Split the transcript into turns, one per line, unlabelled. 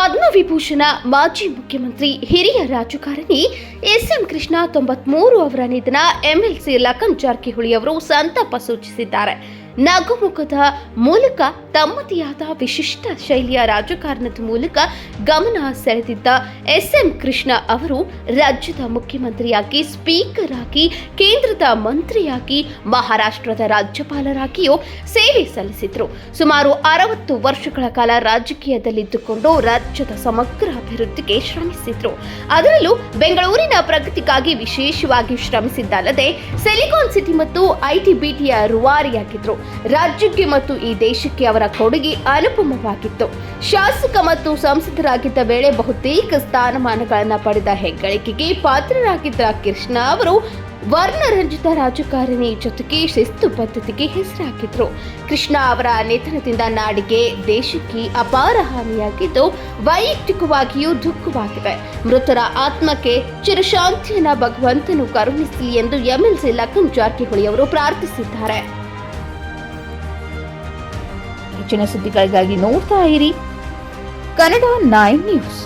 ಪದ್ಮವಿಭೂಷಣ ಮಾಜಿ ಮುಖ್ಯಮಂತ್ರಿ ಹಿರಿಯ ರಾಜಕಾರಣಿ ಎಸ್ಎಂ ಕೃಷ್ಣ 93 ಅವರ ನಿಧನ ಎಂಎಲ್ಸಿ ಲಖನ್ ಜಾರಕಿಹೊಳಿ ಅವರು ಸಂತಾಪ ಸೂಚಿಸಿದ್ದಾರೆ. ನಗುಮುಖದ ಮೂಲಕ ತಮ್ಮದೇ ಆದ ವಿಶಿಷ್ಟ ಶೈಲಿಯ ರಾಜಕಾರಣದ ಮೂಲಕ ಗಮನ ಸೆಳೆದಿದ್ದ ಎಸ್ಎಂ ಕೃಷ್ಣ ಅವರು ರಾಜ್ಯದ ಮುಖ್ಯಮಂತ್ರಿಯಾಗಿ, ಸ್ಪೀಕರ್ ಆಗಿ, ಕೇಂದ್ರದ ಮಂತ್ರಿಯಾಗಿ, ಮಹಾರಾಷ್ಟ್ರದ ರಾಜ್ಯಪಾಲರಾಗಿಯೂ ಸೇವೆ ಸಲ್ಲಿಸಿದ್ರು. ಸುಮಾರು 60 ವರ್ಷಗಳ ಕಾಲ ರಾಜಕೀಯದಲ್ಲಿದ್ದುಕೊಂಡು ರಾಜ್ಯದ ಸಮಗ್ರ ಅಭಿವೃದ್ಧಿಗೆ ಶ್ರಮಿಸಿದ್ರು. ಅದರಲ್ಲೂ ಬೆಂಗಳೂರಿನ ಪ್ರಗತಿಗಾಗಿ ವಿಶೇಷವಾಗಿ ಶ್ರಮಿಸಿದ್ದಲ್ಲದೆ ಸಿಲಿಕಾನ್ ಸಿಟಿ ಮತ್ತು ಐಟಿ-ಬಿಟಿಯ ರೂವಾರಿಯಾಗಿದ್ರು. ರಾಜ್ಯಕ್ಕೆ ಮತ್ತು ಈ ದೇಶಕ್ಕೆ ಅವರ ಕೊಡುಗೆ ಅನುಪಮವಾಗಿತ್ತು. ಶಾಸಕ ಮತ್ತು ಸಂಸದರಾಗಿದ್ದ ವೇಳೆ ಬಹುತೇಕ ಸ್ಥಾನಮಾನಗಳನ್ನು ಪಡೆದ ಹೆಗ್ಗಳಿಕೆಗೆ ಪಾತ್ರರಾಗಿದ್ದ ಕೃಷ್ಣ ಅವರು ವರ್ಣರಂಜಿತ ರಾಜಕಾರಣಿ ಜೊತೆಗೆ ಶಿಸ್ತು ಪದ್ಧತಿಗೆ ಹೆಸರಾಗಿದ್ರು. ಕೃಷ್ಣ ಅವರ ನಿಧನದಿಂದ ನಾಡಿಗೆ, ದೇಶಕ್ಕೆ ಅಪಾರ ಹಾನಿಯಾಗಿದ್ದು ವೈಯಕ್ತಿಕವಾಗಿಯೂ ದುಃಖವಾಗಿದೆ. ಮೃತರ ಆತ್ಮಕ್ಕೆ ಚಿರಶಾಂತಿಯನ್ನ ಭಗವಂತನು ಕರುಣಿಸಲಿ ಎಂದು ಎಂಎಲ್ಸಿ ಲಖನ್ ಜಾರಕಿಹೊಳಿ ಅವರು ಪ್ರಾರ್ಥಿಸಿದ್ದಾರೆ. ಹೆಚ್ಚಿನ ಸುದ್ದಿಗಳಿಗಾಗಿ ನೋಡ್ತಾ ಇರಿ ಕನ್ನಡ 9 ನ್ಯೂಸ್.